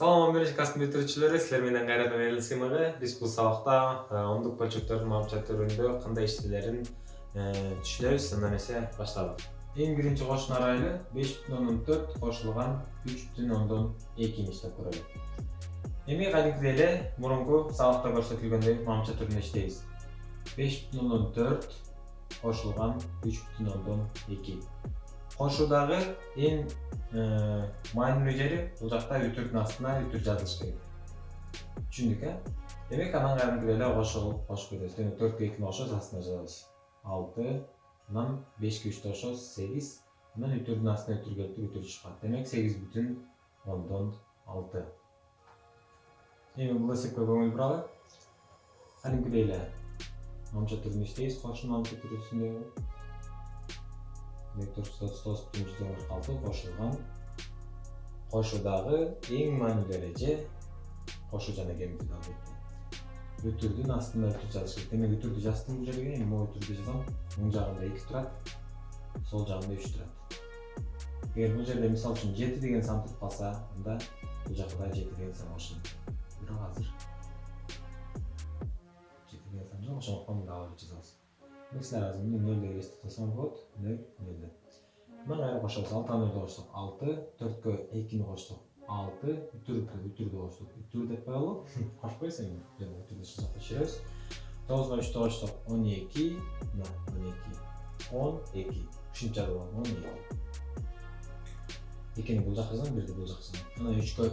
Салам бериши кастын бүтүрүүчүлөрү, силер менен кайрадан Элил Сыймагы. Биз бул сабакта ондук бөлчөктөрдүн маамча түрүндө кандай иштелерин түшүнөбүз. Анда эмесе баштайлы. Эң биринчи кошуна арайлы 5,4 кошулган 3,2 иштеп көрөлү. Эми кадимкидей эле мурунку сабакта көрсөтүлгөндөй маамча түрүндө иштейбиз. 5,4 кошулган 3,2. Кошуудагы эң маанилүү жери бул жакта үтүрдүн астына үтүр жазылыш керек. Түшүндүк, Демек анан кадимкидей эле кошуп кетебиз. Демек 4 ке 2 кошобуз, астына жазабыз. 6, анан 5 ке 3 кошобуз, 8, анан үтүрдүн астына үтүр келип үтүр чыккан. Демек 8,6. Эми бул эсепке көңүл буралы. Кадимкидей эле маамча түрүндө иштейбиз, кошуу маамча түрүндө. Демек 439,46 кошулган. Кошуудагы эң маанилүү эреже кошуу жана кемитүүдү албетте. Үтүрдүн астында үтүр жазыш керек. Демек үтүрдү жаздым бул жерге, эми могу үтүрдү жазам. Оң жагында 2 турат, сол жагында 3 турат. Эгер бул жерде мисалы үчүн 7 деген сан туруп калса, анда бул жакта 7 деген сан кошулат. Бирок азыр 7 деген сан жок, ошондуктан дагы жазабыз. Силер азыр 0 деп эстетсеңер болот. 0, 0. Мына кайра кошобуз. 6 0 кошсок 6, 4кө 2 кошсок 6, үтүрдү кошсок үтүр деп коелу. Кошпойсуң эми, үтүрдү ушул жакта түшүрөбүз. 9га 3 кошсок 12, мына 12, 12. Ушунча да болот, 12. 2-ни бул жакка жазам, 1-ди бул жакка жазам. Анан 3кө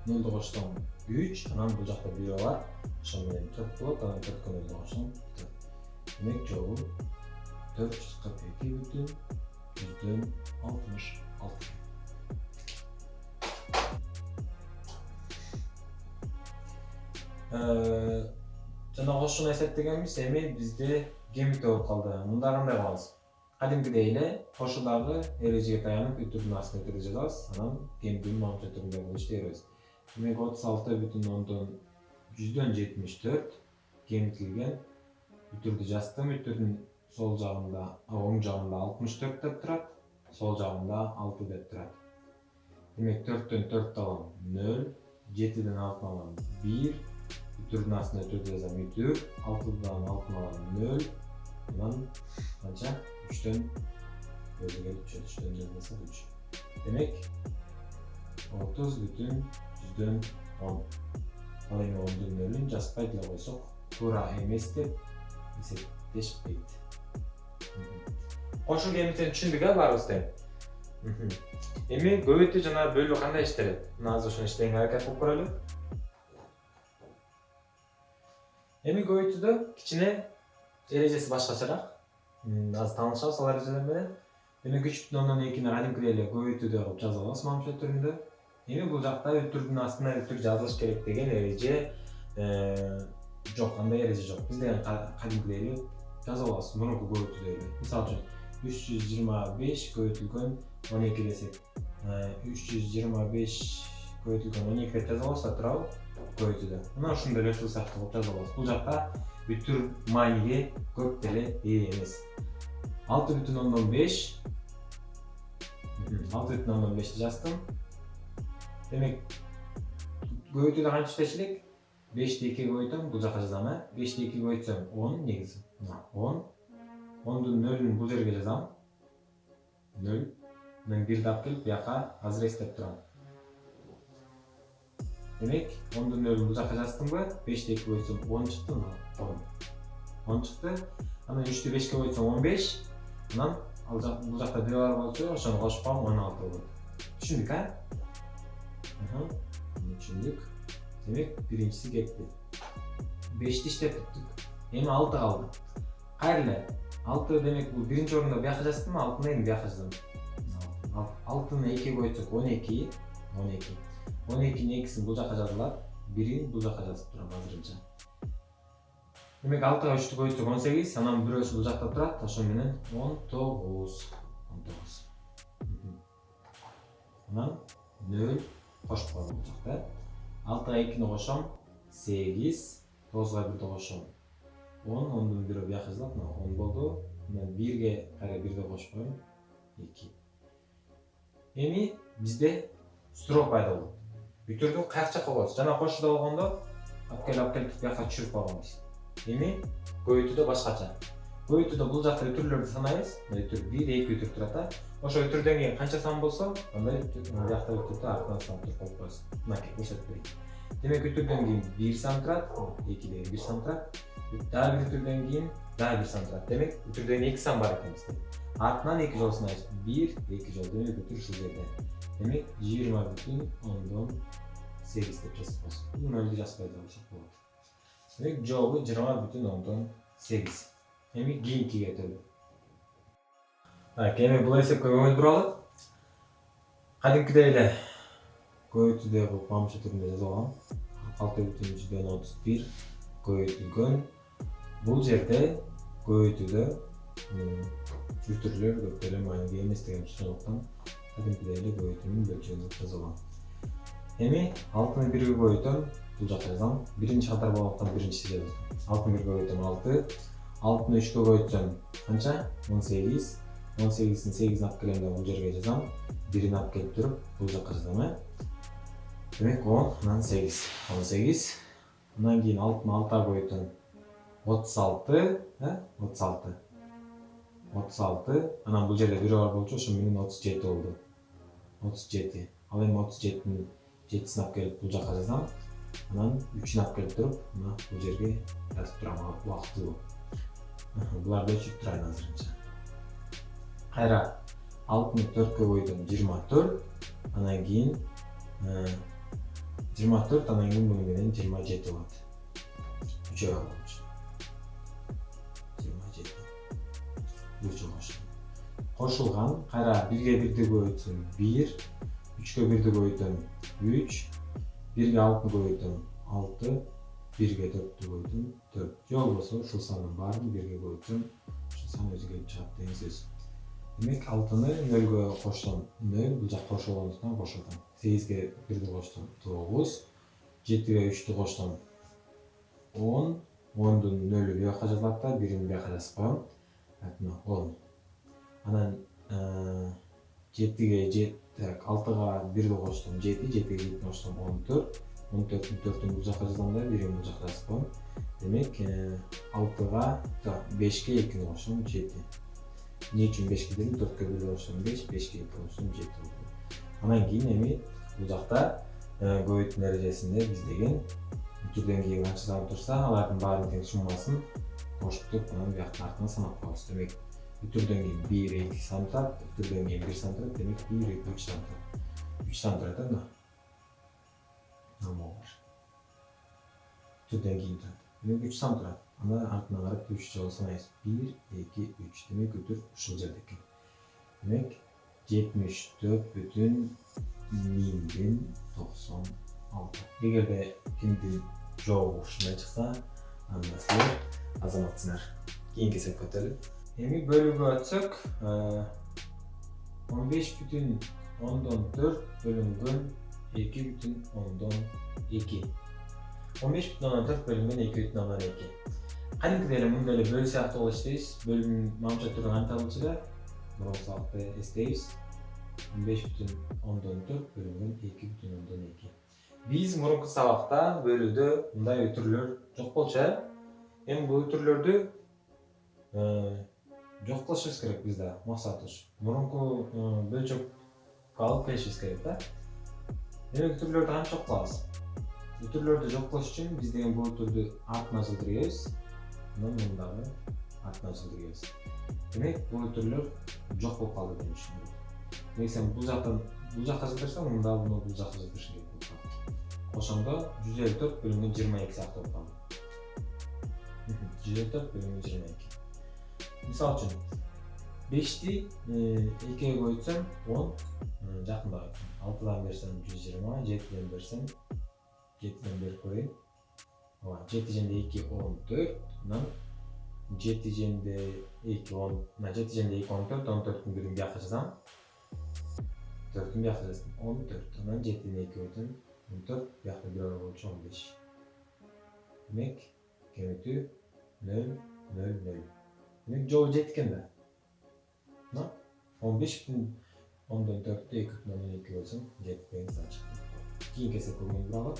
0 кошсом 3, анан бул жакта 1 бар. Ошол менен 4 болот, анан 4кө 0 кошсом 4. Демек жообу 442,166. Жана кошууну эсептегенбиз, эми бизде кемитүү болуп калды. Мында кандай кылабыз? Кадимкидей эле кошуудагы эрежеге таянып үтүрдүн астына үтүрдү жазабыз, анан кемитүүнү маамча түрүндө кылып иштей беребиз. Демек 36,74 кемитилген үтүрдү жаздым. Үтүрдүн сол жагында, оң жагында 64 деп турат, сол жагында 6 деп турат. Демек 4төн 4 алам 0, 7ден 6 алам 1, үтүрдүн астына үтүрдү жазам үтүр, 6дан 6 алам 0, анан канча? 3төн өзү келип түшөт, 3төн жазсак 3. Демек 30,10. Ал эми 10дун 0-ын жазбай деле койсок туура эмес деп эсептешпейт. Кошуу кемитүүнү түшүндүк, баарыбыз тең. Эми көбөйтүү жана бөлүү кандай иштелет? Мына азыр ошону иштегенге аракет кылып көрөлү. Эми көбөйтүүдө кичине эрежеси башкачараак. Азыр таанышабыз ал эрежелер менен. Демек 3,2-ни кадимкидей эле көбөйтүүдө кылып жазып алабыз маамча түрүндө. Эми бул жакта үтүрдүн астына үтүр жазылыш керек деген эреже жок, андай эреже жок. Биз деген кадимкидей эле жазып алабыз, мурунку көбөйтүүдөй эле. Мисалы үчүн 325 көбөйтүлгөн 12 десек, 325 көбөйтүлгөн 12 деп жазып алабыз да туурабы? Көбөйтүүдө. Мына ушундай эле ушул сыяктуу кылып жазып алабыз. Бул жакта үтүр мааниге көп деле ээ эмес. 6,5 6,5 жаздым. Демек көбөйтүүдө канча иштешилик? 5ди 2 көбөйтөм, бул жака жазам, 5ди 2 көбөйтсөм 10 негизи. 10. 10дун 0-ын бул жерге жазам. 0. Мен 1ди алып келип бияка азыр эстеп турам. Демек 10дун 0-ын бул жака жаздымбы? 5ди 2 көбөйтсөм 10 чыкты, 10 чыкты. Анан 3ди 5ке көбөйтсөм 15. Анан бул жакта 1 бар болчу, ошону кошуп коем 16 болот. Түшүндүк, Түшүндүк. Демек биринчиси кетти. 5ди иштеп бүттүк. Эми 6 калды. Кайра эле 6 демек бул биринчи орунда бияка жаздым, 6-ны эми бияка жазам. 6-ны 2 көбөйтсөк 12. 12-нин 2-си бул жака жазылат, 1-ин бул жака жазып турам азырынча. Демек 6-га 3-тү көбөйтсөк 18, анан бирөөсү бул жакта турат, ошол менен 19. Анан 0 кошуп коем бул жакта. 6-га 2-ни кошом 8, 9-га 1-ди кошом 10, 10дун 1-і бияка жазылат, 10 болду. Анан 1-ге кайра 1-ди кошуп коем 2. Эми бизде суроо пайда болот. бүтүрдү каяк жакка коебуз? Жана кошууда болгондо алып келип бияка түшүрүп койгонбуз. Эми көбөйтүүдө башкача. Көбөйтүүдө бул жакта үтүрлөрдү санайбыз. Үтүр 1, 2 үтүр турат да. Ошо үтүрдөн кийин канча сан болсо, андай биякта үтүрдү артынан сан туруп коюп коебуз. Мынакей көрсөтүп берейин. Демек үтүрдөн кийин 1 сан турат, 2 деген 1 сан турат. Дагы бир үтүрдөн кийин дагы 1 сан турат. Демек үтүрдөн 2 сан бар экен бизде. Артынан 2 жол санайбыз. 1, 2 жол. Демек үтүр ушул жерде. Демек 20,8 деп жазабыз. Бул нөлдү жазбай да болот. Демек жообу 20,8. Эми кийинкиге өтөлү. Эми бул эсепке көңүл буралы. Кадимкидей эле көбөйтүүдө бул мамча түрүндө жазып алгам. 46,31 көбөйтүлгөн. Бул жерде көбөйтүүдө үтүрлөр көп эле маанилүү эмес деген түшүнүктөн кадимкидей эле көбөйтүүнүн бөлчөгүн жазып алгам. Эми 6-ны 1ге көбөйтөм, бул жакка жазам. Биринчи катар болгондуктан биринчиси жазып атам. 6-ны 1ге көбөйтөм 6, 6-ны 3ке көбөйтсөм канча? 18. 18-ин 8-ин алып келем да бул жерге жазам. 1-ин алып келип туруп бул жакка жазам, Демек 10, анан 8. 18. Андан кийин 6-ны 6га көбөйтөм 36, 36. 36. Анан бул жерде 1 бар болчу, ошо менен 37 болду. 37. Ал эми 37-ин 7-син алып келип бул жакка жазам. Анан 3-үн алып келип туруп, мына бул жерге жазып турам убактылуу. Буларды өчүп турайын азырынча. Кайра 6-ны 4ке көбөйтөм 24. Анан кийин 24, анан кийин муну менен 27 болот. 3 бар болчу. 27. Бул кошулган. Кайра 1ге 1ди көбөйтсөм 1, 3ке 1ди көбөйтөм 3, 1ге 6-ны көбөйтөм 6, 1ге 4тү көбөйтөм 4. Же болбосо ушул сандын баарын 1ге көбөйтсөм, ушул сан өзү келип чыгат деген сөз. Демек 6-ны 0ге кошсом 0, бул жак кошулгандыктан кошотом. 8ге 1ди кошсом 9, 7ге 3тү кошсом 10, 10дун 0-ü бияка жазылат да, 1-ин бияка жазып коем. Мына 10. Анан 6га 1ди кошсом 7, 7ге 2 кошсом 14, 14-ün 4-ün бул жакка жазам да, 1-ин бул жакка жазып коем. Демек 6га 5ке 2-ни кошсом 7. Эмне үчүн 5ке дедим? 4ке 1ди кошсом 5, 5ке 2 кошсом 7 болду. Анан кийин эми бул жакта көбөйтүүнүн эрежесинде биздеген үтүрдөн кийин канча сан турса, алардын баарынын тең суммасын кошуп туруп, анан бияктын артынан санап коебуз. Демек үтүрдөн кийин 1, 2 сан турат, үтүрдөн кийин 1 сан турат, демек 1, 2, 3 сан турат. 3 сан турат мына. Намол бар. Үтүрдөн кийин турат. Демек 3 сан турат. Андан артынан карап 3 жолу санайбыз. 1, 2, 3. Демек үтүр ушул жерде экен. Демек 74,1096. Эгерде кимдин жообу ушундай чыкса, анда силер азаматсыңар. Кийинки эсепке өтөлү. Эми бөлүүгө өтсөк, 15,4 бөлүнгөн 2,2. 15,4 бөлүнгөн 2,2. Кадимкидей эле мындай эле бөлүү сыяктуу кылып иштейбиз. Бөлүүнүн мамча түрү кантип табылчу эле? Мурунку сабакта эстейбиз. 15,4 бөлүнгөн 2,2. Биз мурунку сабакта бөлүүдө мындай үтүрлөр жок болчу, Эми бул үтүрлөрдү жок кылышыбыз керек бизде, максатыбыз. Мурунку бөлчөккө алып келишибиз керек да. Демек үтүрлөрдү кантип жок кылабыз? Үтүрлөрдү жок кылыш үчүн биз деген бул үтүрдү артына жылдырабыз. Анан мындагы артына жылдырабыз. Демек бул үтүрлөр жок болуп калды деп түшүнөм. Демек сен бул жактан бул жакка жылдырсаң, мында буну бул жакка жылдырышың керек болуп калат. Ошондо 154 бөлүнгөн 22 сыяктуу болуп калды. 154 бөлүнгөн 22. Мисалы үчүн 5ти 2ге көбөйтсөм 10, жакындап 6дан берсем 120, 7ден берсем 7ден берип коеюн. 7 жемде 2 14, анан 7 жемде 2 10, 7 жемде 2 14, 14-түн бирин бияка жазам. 4-түн бияка жаздым 14, анан 7ден 2 өтөм 14, биякта 1 бар болчу 15. Демек кемитүү 0 0 0. Демек жолу жеткен да. 15,4'tü 2,2 bölsem 7 сан чыкты. кийинки эсепке көңүл буралы.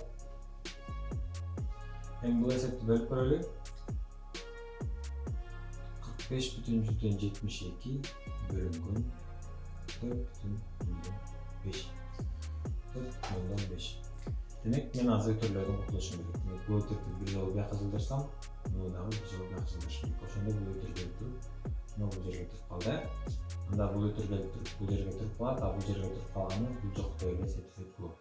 Эми бул эсепти бөлүп көрөлү. 45,72 bölüngün 4,5. 4,5. Demek men azı ötürlerden kurtuluşum gerek. Demek bu ötürkü bir yol bir yazıldırsam, bunu da bir yol bir yazıldırsam. Oşanda bu ötür gelip durup, bu жерге turup kaldı. Anda bu ötür gelip durup, bu жерге turup kaldı, bu жерге turup kalğanı bu жокто эле сетип болот.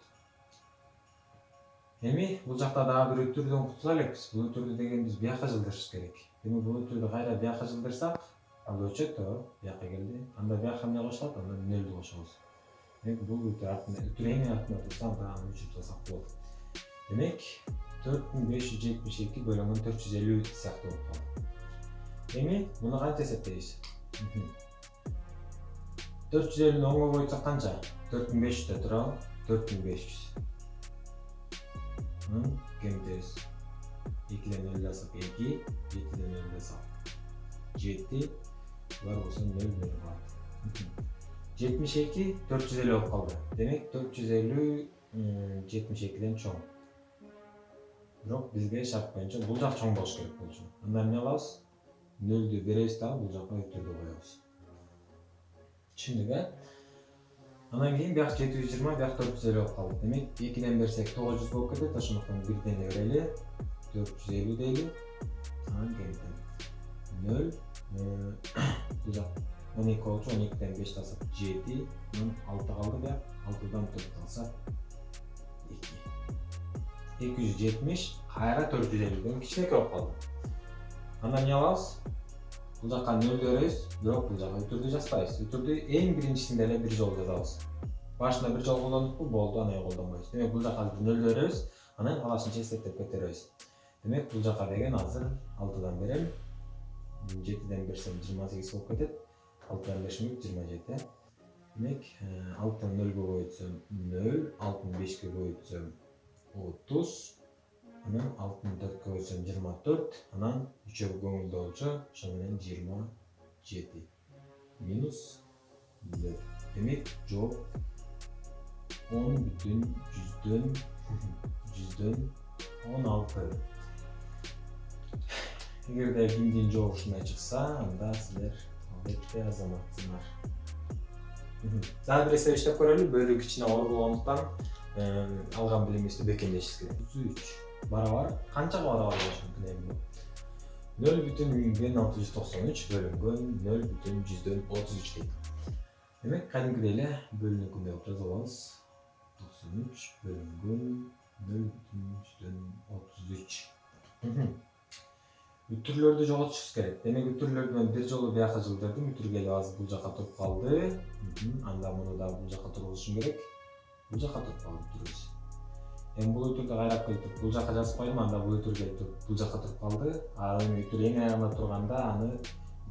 Эми бул жакта дагы бир өтүрдөн кутула элекпиз. Бул өтүрдү деген биз бияка жылдырышыбыз керек. Эми бул өтүрдү кайра бияка жылдырсак, ал өчөт да бияка келди. Анда бияка эмне кошулат? Анда нөлдү кошобуз. Демек бул өтүр артында өтүрөйүн артында турса анда аны өчүрүп салсак болот. Демек 4572 бөлүнгөн 450 сыяктуу болуп калды. Эми муну канча эсептейбиз? 450-ні оңго койсок канча? 4500 турабы? 4500. Кемитебиз. 2ден 0 жасап 2, 7ден 0 жасап 7. Булар болсо 0 калат. 72 450 болуп калды. Демек 450 72ден чоң. Бирок бизге шарт боюнча бул жак чоң болуш керек болчу. Анда эмне кылабыз? 0ду беребиз дагы бул жакка өтүрдү коебуз. Түшүндүк, Анан кийин бияк 720, бияк 450 болуп калды. Демек 2ден берсек 900 болуп кетет. Ошондуктан 1ден берели. 450 дейли. Анан кемитем. 0 бул жак 12 болчу, 12ден 5 тасап 7, 6 калды бияк. 6дан 4 алсак 2. 270 кайра 450ден кичинекей болуп калды. Андан эмне кылабыз? Бул жакка 0 беребиз, бирок бул жакка өтүрдү жазбайбыз. Өтүрдү эң биринчисинде эле бир жол жазабыз. Башында бир жол колдондукпу, болду, анан колдонбойбуз. Демек бул жакка 0 беребиз, анан калашынча эсептеп кетиребиз. Демек бул жакка деген азыр 6дан берем. 7ден берсем 28 болуп кетет. 6дан беришим 27. Демек 6-дан 0-га көбөйтсөм 0, 6-ны 5-ке көбөйтсөм 30. Анан 6-ны 4-кө көбөйтсөм 24. Анан 3-өө көңүлдүү болчу, ошо менен 27 минус 0. Демек жооп 10,100 16. Эгерде биндин жообу ушундай чыкса, анда силер албетте азаматсыңар. Дагы бир эсеп иштеп көрөлү. Бөлүү кичине оор болгондуктан алган билимибизди бекемдешибиз керек. 33 барабар канчага барабар болушу мүмкүн эми? 0,693 бөлүнгөн 0,133 дейт. Демек кадимкидей эле бөлүнүкүн деп жазып алабыз. 93 бөлүнгөн 0,133. Үтүрлөрдү жоготушубуз керек. Демек үтүрлөрдөн бир жолу бияка жылдырдым, үтүр келип азыр бул жакка туруп калды. Анда муну да бул жакка тургузушум керек. Бул жакка туруп калды үтүрүбүз. Эми бул үтүрдү кайрап келип бул жакка жазып койдум, анда бул үтүр келип бул жакка туруп калды. Ал эми үтүр эң аягында турганда аны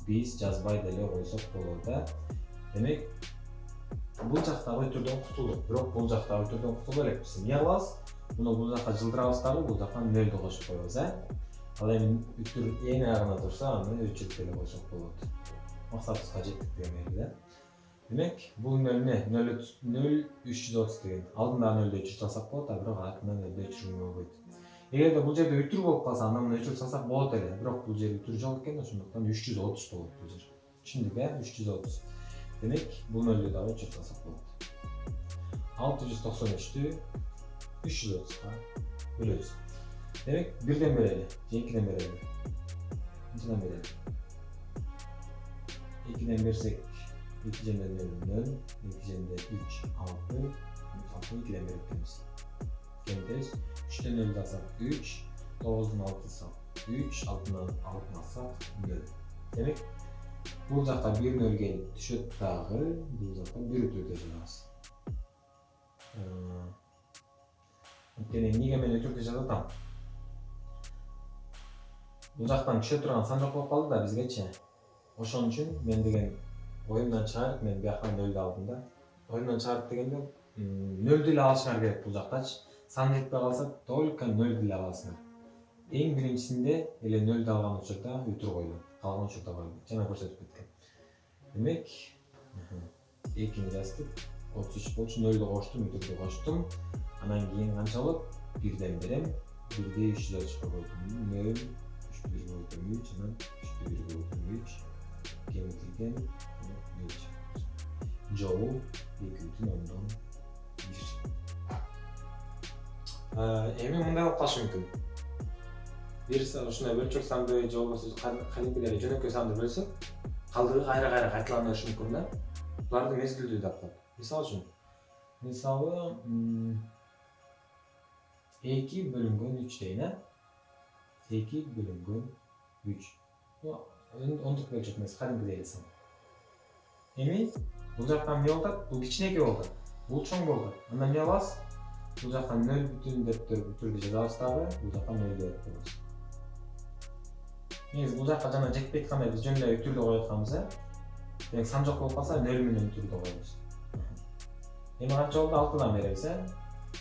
биз жазбай деле койсок болот да. Демек бул жактагы үтүрдөн кутулдук, бирок бул жактагы үтүрдөн кутула элекпиз. Эмне кылабыз? Муну бул жакка жылдырабыз дагы, бул жакка 0ду кошуп коебуз, Ал эми үтүр эң аягына турса, аны өчүрүп деле койсок болот. Максатыбызга жеттик деген эле. Демек, бул 0,330 деген. Алдында 0ду өчүрүп салсак болот, бирок артынан 0ду өчүрүүгө болбойт. Эгерде бул жерде үтүр болуп калса, анда муну өчүрүп салсак болот эле. Бирок бул жер үтүр жок экен, ошондуктан 330 болот бул жер. Түшүндүк, 330. Демек, бул 0ду дагы өчүрүп салсак болот. 693-тү 330-га бөлөбүз. Демек, 1ден берели, же 2ден берели. Канчадан берели? 2ден берсек 2 жөнүндө 0, 2 жөнүндө 3, 6, 2ден берип кетебиз. Кемитебиз. 3ден 0 алсак 3, 9дун 6 алсак 3, 6-дан 6 алсак 0. Демек, бул жакка 1 0 келип түшөт дагы, бул жакка 1 үтүрдө жазабыз. Анткени эмнеге мен өтүрдү жазып атам? Бул жактан түшө турган сан жок болуп калды да бизгечи. Ошон үчүн мен деген оюмдан чыгарып, мен бияка 0ду алдым да. Оюмдан чыгарып дегенде 0ду эле алышыңар керек бул жактачы. Сан жетпей калса, только 0ду эле аласыңар. Эң биринчисинде эле 0ду алган учурда өтүр койлу. Калган учурда койду. Жана көрсөтүп кеткен. Демек, 2-ни жаздык. 33 болчу, 0'ду коштум, 3'dü коштум. Анан кийин канча болот? 1ден берем. 1'de 330'a koydum. 0, 3'te 1 koydum 3, анан 3'te 1 koydum 3. Кемитилген 0. Joule 2,10'dan 1. Эми мындай болуп калышы мүмкүн. Бир ушундай бөлчөк санды же болбосо кадимкидей жөнөкөй санды бөлсөк, калдыгы кайра кайталанышы мүмкүн да. Буларды мезгилдүү деп коет. Мисалы үчүн, 2 бөлүнгөн 3 дейин, 2 бөлүнгөн 3. Ондук бөлчөк эмес, кадимкидей эле сан. Эми бул жактан эмне болот? Бул кичинекей болот. Бул чоң болот. Анда эмне кылабыз? Бул жактан 0 бүтүн деп түрдө жазабыз дагы, бул жактан 0 деп коебуз. Негизи бул жакка жана жетпей атканда биз жөн эле түрдө коюп атканбыз, Демек сан жок болуп калса 0 менен түрдө коебуз. Эми канча болду? 6дан беребиз,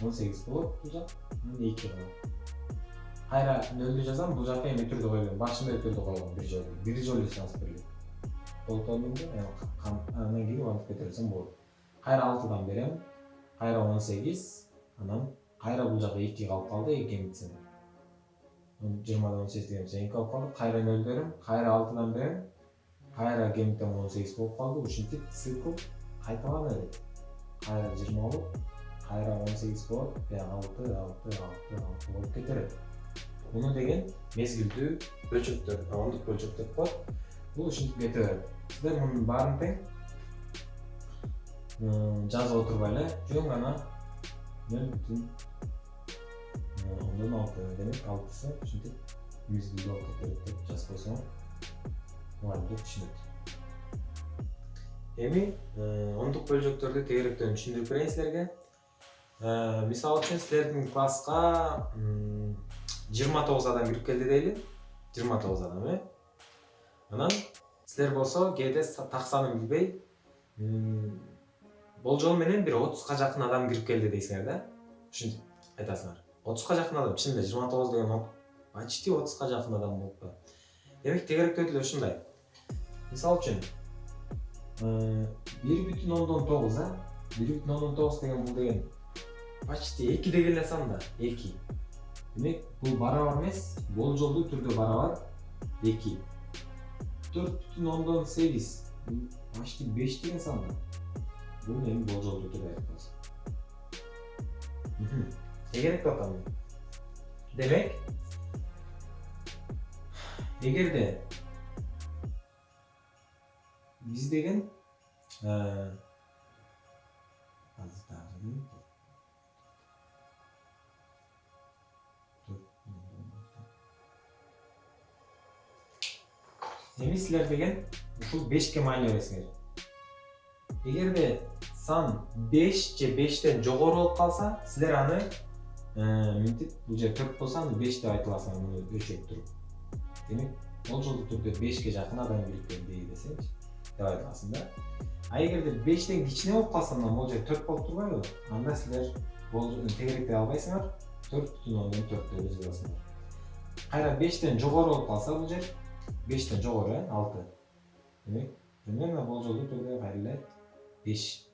18 болот бул жак. Анан 2 калат. Кайра 0'дү жазам, бул жакка эми түрдө койгон. Башында түрдө койгон бир жолу. Бир жолу жазып берилет. Толтондумду, анан кийин антып кетирсем болот. Кайра 6дан берем. Кайра 18, анан кайра бул жакка 2 калып калды, 2 кемитсем. 20дан 18 дегенче 2 калып калды. Кайра 0 берем, кайра 6дан берем. Кайра кемитем 18 болуп калды. Ушинтип цикл кайталана берет. Кайра 20 болуп, кайра 18 болуп, 6 болуп кетет. Муну деген мезгилдүү бөлчөктөр, ондук бөлчөк деп коет. Бул ушинтип кете берет. Сиздер мунун баарын тең жазып отурбай эле, жөн гана 0,6 демек 6сы ушинтип мезгилдүү болуп кетет деп жазып койсоң, мугалимдер түшүнөт. Эми ондук бөлчөктөрдү тегеректен түшүндүрүп берейин силерге. Мисалы үчүн силердин класска 29 адам кирип келди дейли. 29 адам, Анан силер болсо кээде так санын билбей, болжол менен бир 30га жакын адам кирип келди дейсиңер да. Ушинтип айтасыңар. 30га жакын адам, чын эле 29 деген почти 30га жакын адам болуп. Демек тегеректөө деле ушундай. Мисалы үчүн 1,9, 1,9 деген бул деген почти 2 деген эле сан да, 2. Демек бул барабар эмес, болжолдуу түрдө барабар 2. 4,8 почти 5 деген сан да. Бул эми болжолдуу түрдө айтабыз. Тегерек атам. Демек, эгерде биз деген эми силер деген ушул 5ке майна бересиңер. Эгерде сан 5 же 5тен жогору болуп калса, силер аны мынтип бул жер 4 болсо аны 5 деп айтыласың, муну өлчөп туруп. Демек, болжолдуу түрдө 5ке жакын адам кирип келди десеңчи, деп айтыласың да. А эгерде 5тен кичине болуп калса, бул жер 4 болуп турбайбы? Анда силер тегеректей албайсыңар, 4,4 деп жазасыңар. Кайра 5тен жогору болуп калса, бул жер 5тен жогору, 6. Демек, примерно болжолдуу түрдө кайра эле 5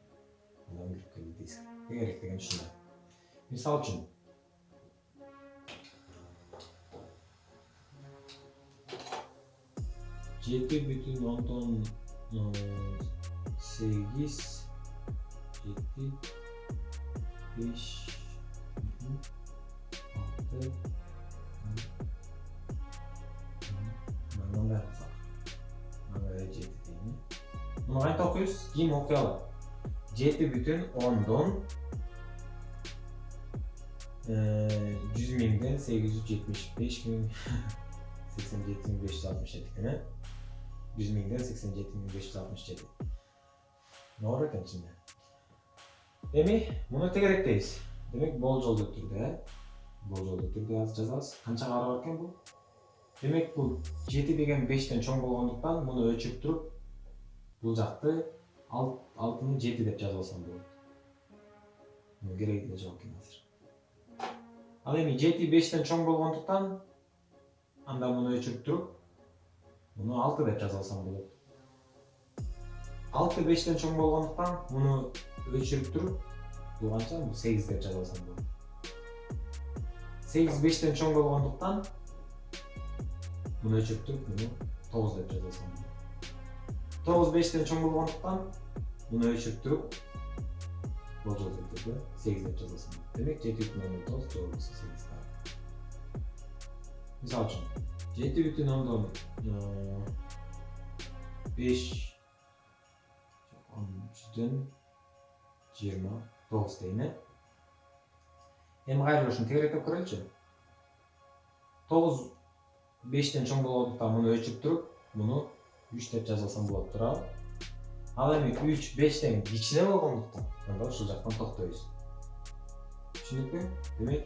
адам кирип келди дейсиң. Тегерек деген ушундай. Мисалы үчүн 7,8 7 5 6 мындай кылсак, мындай 7 дейм. Муну кайта окуйбуз, кийин окуй алат. 7,10 100 миңден 875 миң 87.567 экен, 100 миңден 87.567. Ноор экен чынында. Эми муну тегеректейбиз. Демек болжолдуу түрдө, жазабыз. Канчага барабар экен бул? Демек бул 7 деген 5тен чоң болгондуктан муну өлчөп туруп, бул жакты 6-ны 7 деп жазып алсам болот. Муну кереги деле жок экен азыр. Ал эми 7 5тен чоң болгондуктан анда муну өлчөп туруп, муну 6 деп жазып алсам болот. 6 5тен чоң болгондуктан муну өчүрүп туруп бул канча? Бул 8 деп жаза алсам болот. 8 5тен чоң болгондуктан муну өчүрүп туруп муну 9 деп жаза алсам болот. 9 5тен чоң болгондуктан муну өчүрүп туруп болжол түрдө 8 деп жаза алсам болот. Демек 7,9 же болбосо 8. Мисалы үчүн 7,5 29 дейм. Эми кайра ушуну тегеректеп көрөлүчү. 9 5тен чоң болгондуктан муну өчүрүп туруп, муну 3 деп жаза алсам болот туурабы? Ал эми 3 5тен кичине болгондуктан анда ушул жактан токтойбуз. Түшүнүкпү? Демек,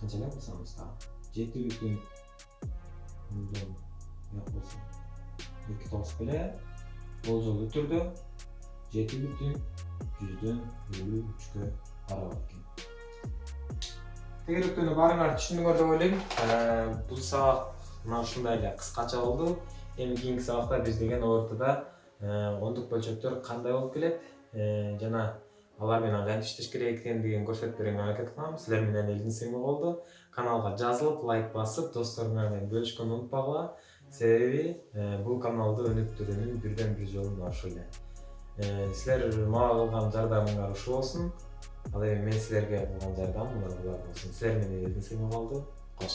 канчалык кылсамыз да 7,9 беле болжолдуу түрдө 7,3-кө барабар экен. Тегеректөөнү баарыңар түшүндүңөр деп ойлойм. Бул сабак мына ушундай эле кыскача болду. Эми кийинки сабакта биз деген ортодо ондук бөлчөктөр кандай болуп келет жана алар менен кантип иштеш керек экендигин көрсөтүп берүүгө аракет кылам. Силер менен Элдин сыймы болду. Каналга жазылып, лайк басып, досторуңар менен бөлүшкөнү унутпагыла. Себеби бул каналды өнүктүрүүнүн бирден бир жолу мына ушул эле. Силер мага кылган жардамыңар ушул болсун. Ал эми мен силерге кылган жардам мына булар болсун. Силер менен Элдин сыймы болду. Кош.